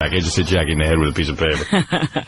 I just hit Jackie in the head with a piece of paper.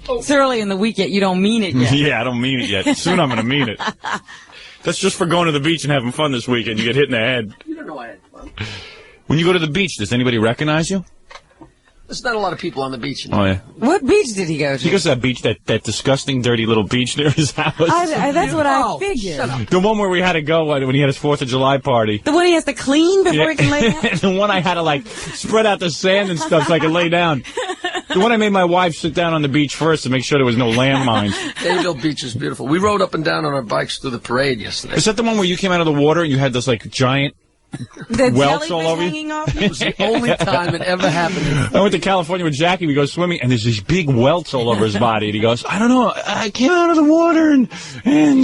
It's early in the week yet. You don't mean it yet. Yeah, I don't mean it yet. Soon I'm going to mean it. That's just for going to the beach and having fun this weekend. You get hit in the head. You don't know I had fun. When you go to the beach, does anybody recognize you? There's not a lot of people on the beach anymore. Oh, yeah. What beach did he go to? He goes to that beach, that disgusting, dirty little beach near his house. That's what I figured. The one where we had to go when he had his 4th of July party. The one he has to clean before he can lay down? The one I had to, like, spread out the sand and stuff so I could lay down. The one I made my wife sit down on the beach first to make sure there was no landmines. Davyville Beach is beautiful. We rode up and down on our bikes through the parade yesterday. Is that the one where you came out of the water and you had this, like, giant welts all over you? Off you? It was the only time it ever happened. I went to California with Jackie. We go swimming, and there's these big welts all over his body. And he goes, I don't know. I came out of the water, and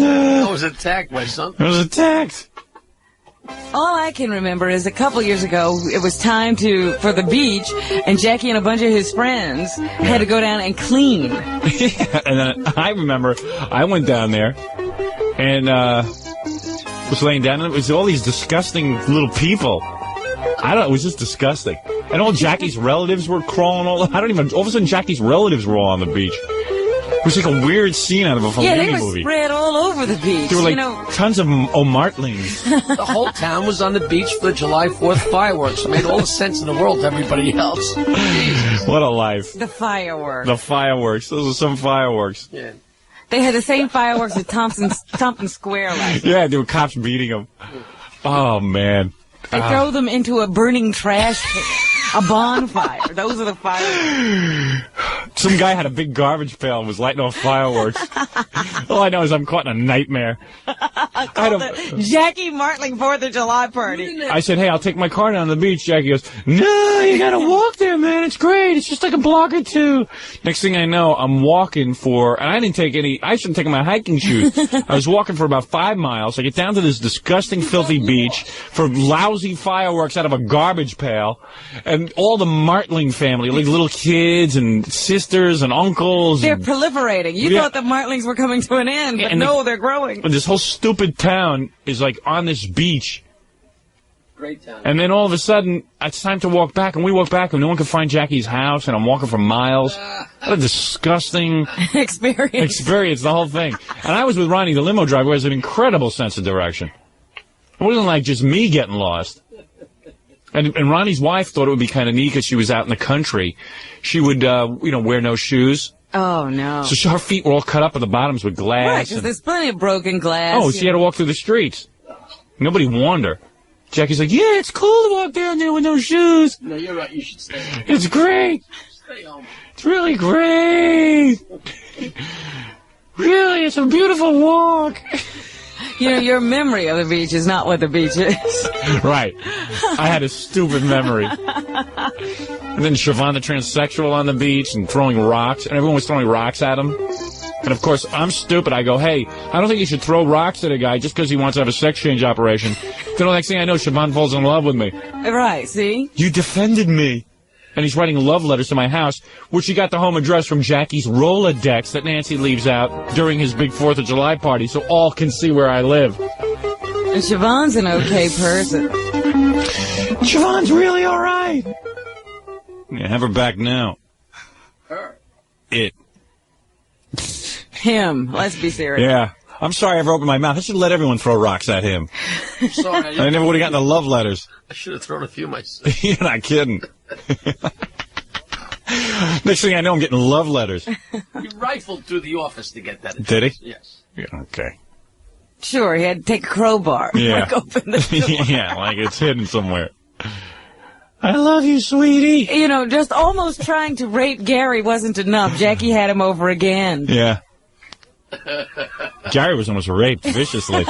I was attacked by something. I was attacked. All I can remember is a couple years ago, it was time for the beach, and Jackie and a bunch of his friends had to go down and clean. Yeah, and then I remember I went down there, and was laying down, and it was all these disgusting little people. It was just disgusting. And all Jackie's relatives were crawling all of a sudden Jackie's relatives were all on the beach. It was like a weird scene out of a Fellini movie. Yeah, they were spread all over the beach. There were like tons of Martlings. The whole town was on the beach for the July 4th fireworks. It made all the sense in the world to everybody else. Jesus. What a life. The fireworks. The fireworks. Those are some fireworks. Yeah. They had the same fireworks at Tompkins Square last night. Yeah, there were cops beating them. Oh, man. They throw them into a burning trash can, a bonfire. Those are the fireworks. Some guy had a big garbage pail and was lighting off fireworks. All I know is I'm caught in a nightmare. Jackie Martling 4th of July party. I said, hey, I'll take my car down to the beach. Jackie goes, no, you gotta walk there, man. It's great. It's just like a block or two. Next thing I know, I'm walking and I shouldn't take my hiking shoes. I was walking for about 5 miles. I get down to this disgusting, filthy beach for lousy fireworks out of a garbage pail. And all the Martling family, like little kids and sisters and uncles. They're proliferating. You thought the Martlings were coming to an end, but no, they're growing. And this whole stupid town is like on this beach. Great town. And then all of a sudden, it's time to walk back, and we walk back, and no one can find Jackie's house, and I'm walking for miles. What a disgusting experience, the whole thing. And I was with Ronnie, the limo driver, who has an incredible sense of direction. It wasn't like just me getting lost. And Ronnie's wife thought it would be kind of neat because she was out in the country. She would, wear no shoes. Oh, no. So her feet were all cut up at the bottoms with glass. Right, because there's plenty of broken glass. Oh, she had to walk through the streets. Nobody warned her. Jackie's like, yeah, it's cool to walk down there with no shoes. No, you're right. You should stay home. It's great. Stay home. It's really great. Really, it's a beautiful walk. Your memory of the beach is not what the beach is. Right. I had a stupid memory. And then Siobhan the transsexual on the beach and throwing rocks, and everyone was throwing rocks at him. And, of course, I'm stupid. I go, hey, I don't think you should throw rocks at a guy just because he wants to have a sex change operation. Then the next thing I know, Siobhan falls in love with me. Right, see? You defended me. And he's writing love letters to my house, which he got the home address from Jackie's Rolodex that Nancy leaves out during his big 4th of July party, so all can see where I live. And Siobhan's an okay person. Siobhan's really all right. Yeah, have her back now. Her. It. Him. Let's be serious. Yeah. I'm sorry I ever opened my mouth. I should let everyone throw rocks at him. I'm sorry. I never would have gotten the love letters. I should have thrown a few myself. You're not kidding. Next thing I know, I'm getting love letters. He rifled through the office to get that address. Did he? Yes. Yeah, okay. Sure, he had to take a crowbar. Yeah. Like open the door. Yeah, like it's hidden somewhere. I love you, sweetie. Just almost trying to rape Gary wasn't enough. Jackie had him over again. Yeah. Gary was almost raped viciously.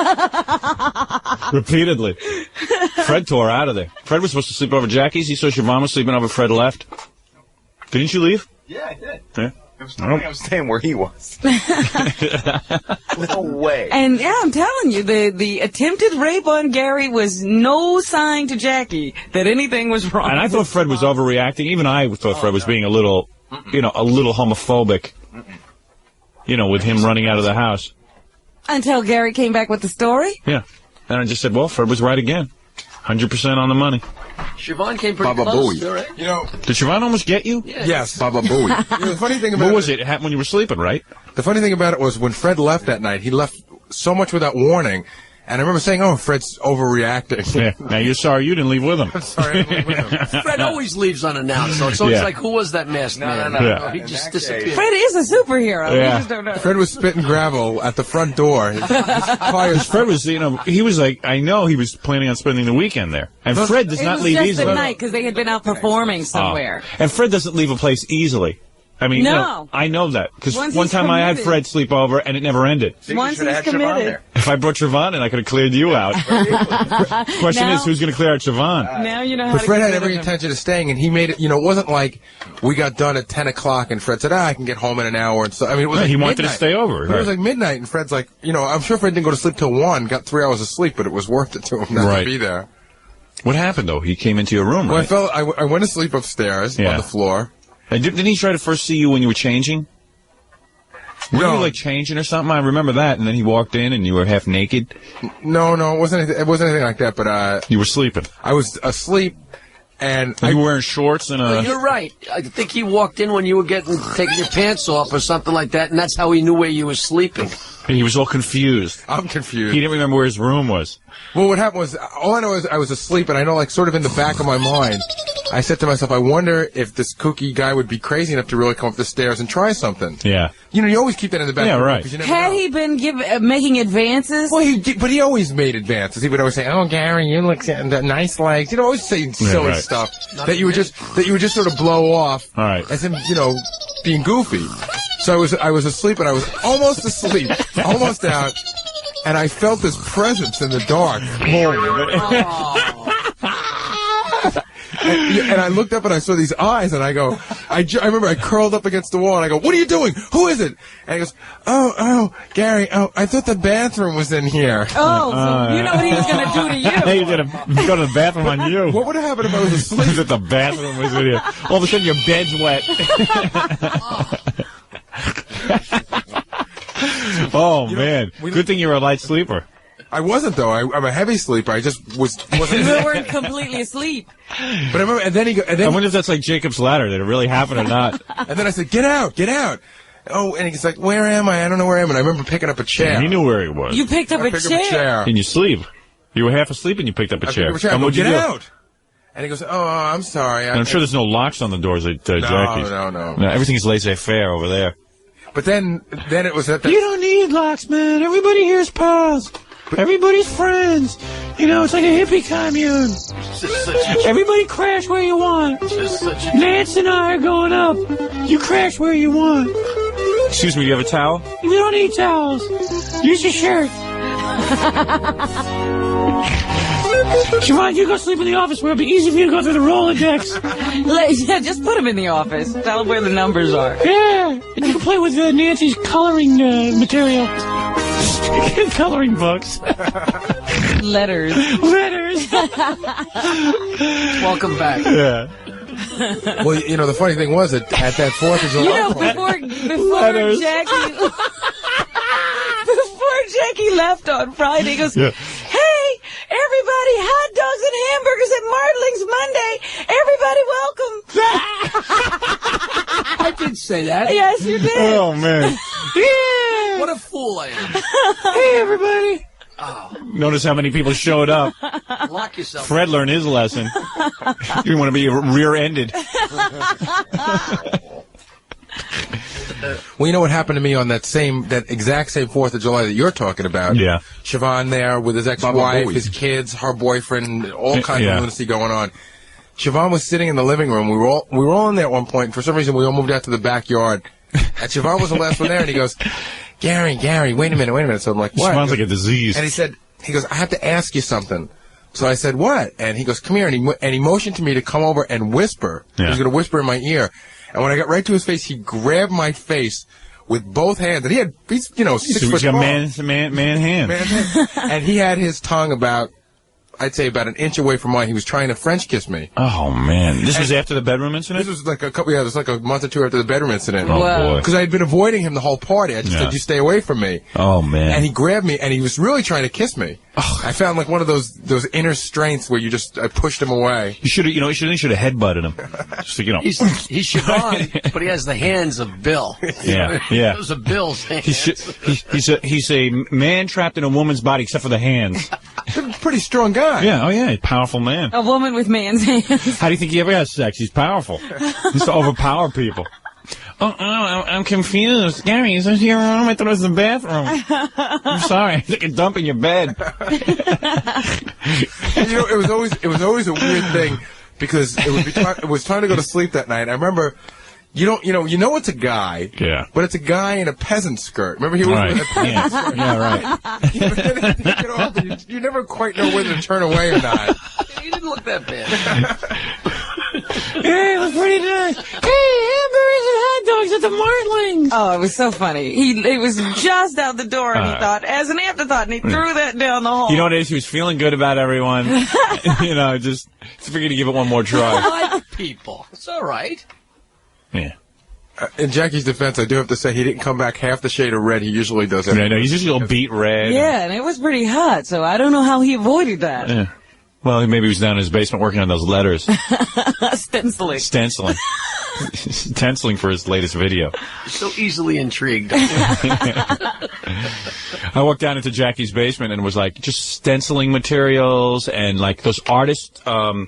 Repeatedly. Fred tore out of there. Fred was supposed to sleep over Jackie's. He saw Siobhan was sleeping over. Fred left. Didn't you leave? Yeah, I did. Yeah. I was staying where he was. No way. And yeah, I'm telling you, the attempted rape on Gary was no sign to Jackie that anything was wrong. And I thought Fred was overreacting. Even I thought Fred was being a little homophobic. With him running out of the house. Until Gary came back with the story? Yeah. And I just said, well, Fred was right again. 100% on the money. Siobhan came pretty Baba close. Booey. Right? You know, Did Siobhan almost get you? yes. Baba Booey. You know, the funny thing about What was it? It happened when you were sleeping, right? The funny thing about it was when Fred left that night, he left so much without warning. And I remember saying, "Oh, Fred's overreacting." Yeah. Now you're sorry you didn't leave with him. Sorry, I didn't leave with him. Fred always leaves unannounced, so it's always Yeah. like, who was that masked man? no. Yeah. He just disappeared. Fred is a superhero. Yeah. We just don't know. Fred was spitting gravel at the front door. His tires. Fred was, he was like, I know he was planning on spending the weekend there. And Fred does It not was leave just easily. the night because they had been out performing Oh. somewhere. And Fred doesn't leave a place easily. I mean, No. I know that. Because Once one he's time I had committed. Fred sleep over and it never ended. Once he's Siobhan committed. there. If I brought Siobhan in, I could have cleared you out. Question Now- is, who's going to clear out Siobhan? Now you know how But to Fred get had rid every of him. intention of staying, and he made it. You know, it wasn't like we got done at 10 o'clock, and Fred said, "I can get home in an hour." And so, I mean, it was Yeah, like he wanted to midnight. stay over, It was right. like midnight, and Fred's like, I'm sure Fred didn't go to sleep till 1, got 3 hours of sleep, but it was worth it to him not Right. to be there. What happened, though? He came into your room, Well, right? I went to sleep upstairs Yeah. on the floor. And didn't he try to first see you when you were changing? Were No. you, like, changing or something? I remember that. And then he walked in and you were half naked. No, it wasn't anything like that. But You were sleeping. I was asleep, and And you were wearing shorts and a... You're right. I think he walked in when you were taking your pants off or something like that, and that's how he knew where you were sleeping. He was all confused. I'm confused. He didn't remember where his room was. Well, what happened was, all I know is I was asleep, and I know, like, sort of in the back of my mind, I said to myself, I wonder if this kooky guy would be crazy enough to really come up the stairs and try something. Yeah. You always keep that in the back Yeah, of your right. mind, 'cause you never Had know. he been making advances? Well, but he always made advances. He would always say, "Oh, Gary, you look the nice legs." Always saying silly right. stuff that you would just sort of blow off, All right. as him, being goofy. So I was asleep, and I was almost asleep, almost out, and I felt this presence in the dark. And I looked up and I saw these eyes, and I go, I remember I curled up against the wall, and I go, "What are you doing? Who is it?" And he goes, "Oh, Gary, I thought the bathroom was in here." Oh, so you know what he was going to do to you. Hey, he's going to go to the bathroom on you. What would have happened if I was asleep? That the bathroom was in here. All of a sudden, your bed's wet. Oh, man. Good thing you're a light sleeper. I wasn't, though. I'm a heavy sleeper. I just wasn't. You weren't completely asleep. But I remember, and then I wonder if that's like Jacob's Ladder. Did it really happen or not? and then I said, "Get out, get out." Oh, and he's like, "Where am I? I don't know where I am." And I remember picking up a chair. He knew where he was. You picked up I a picked chair. up a chair. In your sleep. You were half asleep and you picked up a I chair. picked up a chair. I And go, what'd you "Get do? out." And he goes, "Oh, I'm sorry." And I'm sure there's no locks on the doors at Jackie's. No. Everything is laissez-faire over there. But then it was at that. You don't need locks, man. Everybody here's pals. Everybody's friends. It's like a hippie commune. Everybody crash where you want. Nance and I are going up. You crash where you want. Excuse me, do you have a towel? You don't need towels. Use your shirt. Siobhan, you go sleep in the office where it'll be easy for you to go through the Rolodex. Yeah, just put him in the office. Tell him where the numbers are. Yeah, and you can play with Nancy's coloring material. Coloring books. Letters. Welcome back. Yeah. Well, the funny thing was that at that 4th of July party, Before Jackie left on Friday, he goes, Yeah. "Hey, everybody, hot dogs and hamburgers at Martling's Monday. Everybody welcome." I did say that. Yes, you did. Oh, man. Yeah. What a fool I am. Hey, everybody. Notice how many people showed up. Lock yourself. Fred learned his lesson. You didn't want to be rear-ended. well, you know what happened to me on that exact same 4th of July that you're talking about? Yeah. Siobhan there with his ex-wife, Booey. his kids, her boyfriend, all kinds Yeah. of lunacy going on. Siobhan was sitting in the living room. We were all in there at one point. For some reason, we all moved out to the backyard. And Siobhan was the last one there, and he goes, Gary, wait a minute. So I'm like, what? Sounds like a disease. And he goes, I have to ask you something. So I said, what? And he goes, come here. And he motioned to me to come over and whisper. Yeah. He was going to whisper in my ear. And when I got right to his face, he grabbed my face with both hands. And he's 6 So foot he's got tall. man hand. And he had his tongue about I'd say about an inch away from mine. He was trying to French kiss me. Oh, man. This was after the bedroom incident? This was like a couple, yeah, it was like a month or two after the bedroom incident. Oh, Wow. boy. Because I had been avoiding him the whole party. I just said, you stay away from me. Oh, man. And he grabbed me, and he was really trying to kiss me. Oh. I found like one of those inner strengths where I pushed him away. You should have, you should have headbutted him. Just, He's Siobhan, but he has the hands of Bill. Yeah, yeah. Those are Bill's hands. He's a man trapped in a woman's body except for the hands. He's a pretty strong guy. Yeah, oh yeah, powerful man. A woman with man's hands. How do you think he ever has sex? He's powerful. He's to overpower people. Oh, I'm confused. Gary, is this your room? I thought it was the bathroom. I'm sorry. I took a dump in your bed. And, it was always a weird thing because it was time to go to sleep that night. I remember, you know it's a guy. Yeah. But it's a guy in a peasant skirt. Remember he was in a peasant skirt. Yeah, right. But then he take it off, and you never quite know whether to turn away or not. He didn't look that bad. Hey, it was pretty nice. Hey, hamburgers and hot dogs at the Martling. Oh, it was so funny. He was just out the door, and he thought, as an afterthought, and he threw that down the hall. You know what it is? He was feeling good about everyone. Just figured to give it one more try. I like people. It's all right. Yeah. In Jackie's defense, I do have to say he didn't come back half the shade of red he usually does. Yeah, no, he's usually all beat red. Yeah, and it was pretty hot, so I don't know how he avoided that. Yeah. Well, maybe he was down in his basement working on those letters. Stenciling. Stenciling. Stenciling for his latest video. You're so easily intrigued. I walked down into Jackie's basement and was like, just stenciling materials and like those artists, what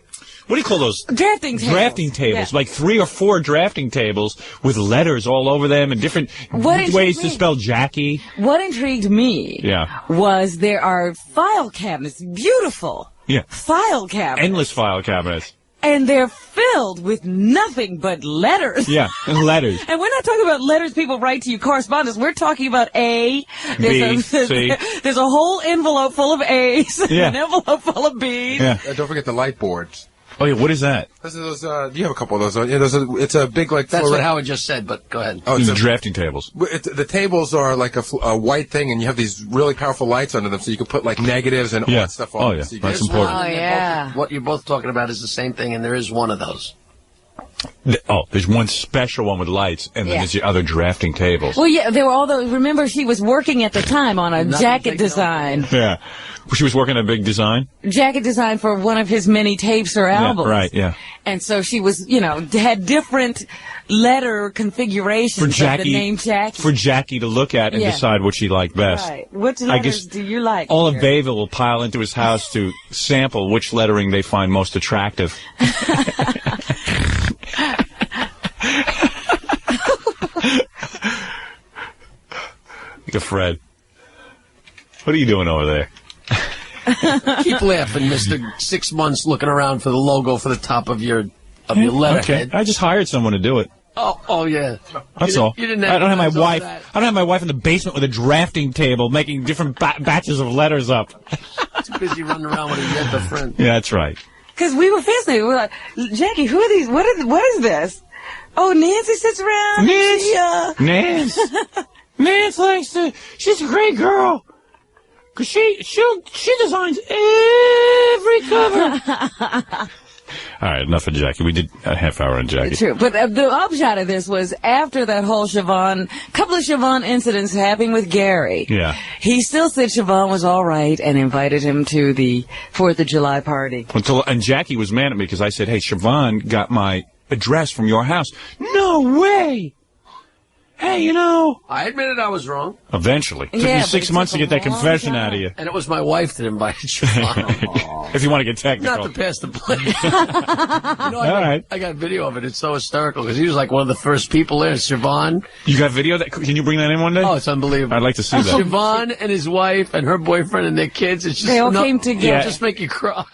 do you call those? Drafting tables. Drafting tables. Yeah. Like 3 or 4 drafting tables with letters all over them and different ways to spell Jackie. What intrigued me was there are file cabinets, beautiful file cabinets. Endless file cabinets. And they're filled with nothing but letters. Yeah, and letters. And we're not talking about letters people write to you, correspondence. We're talking about A. B, C. There's a whole envelope full of A's. Yeah. An envelope full of B's. Yeah. Don't forget the light boards. Oh, yeah, what is that? Those are you have a couple of those. Yeah, it's a big like. That's what Howard just said, but go ahead. Oh, These are drafting tables. The tables are like a white thing, and you have these really powerful lights under them, so you can put like negatives and all that stuff on. Oh, yeah. So That's important. Oh, yeah. What you're both talking about is the same thing, and there is one of those. There's one special one with lights, and then there's the other drafting tables. Well, yeah, there were all those. Remember, she was working at the time on a jacket design. Yeah. She was working on a big design? Jacket design for one of his many tapes or albums. Yeah, right, yeah. And so she was, had different letter configurations For Jackie, of the name Jackie. For Jackie to look at and decide what she liked best. Right. Which letters do you like? All of Bayville will pile into his house to sample which lettering they find most attractive. Look at Fred. What are you doing over there? Keep laughing, Mr. 6 months looking around for the logo for the top of your letterhead. Okay. I just hired someone to do it. Oh yeah. That's all. You didn't I don't have my wife. That. I don't have my wife in the basement with a drafting table making different batches of letters up. Too busy running around with a yet the friend. Yeah, that's right. Because we were fascinated. We were like, Jackie, who are these? What is this? Oh, Nancy sits around. Nance. Nance likes to. She's a great girl. Cause she designs every cover. All right, enough of Jackie. We did a half hour on Jackie. True, but the upshot of this was after that whole couple of Siobhan incidents happening with Gary. Yeah. He still said Siobhan was all right and invited him to the 4th of July party. And Jackie was mad at me because I said, "Hey, Siobhan got my address from your house." No way. Hey, I admitted I was wrong. Eventually. It took me 6 months to get that confession out of you. And it was my wife that invited Siobhan. If you want to get technical. Not to pass the blame. I got video of it. It's so hysterical because he was like one of the first people there. Siobhan. You got video? Can you bring that in one day? Oh, it's unbelievable. I'd like to see that. Siobhan and his wife and her boyfriend and their kids. It's just They all came together. It'll just make you cry.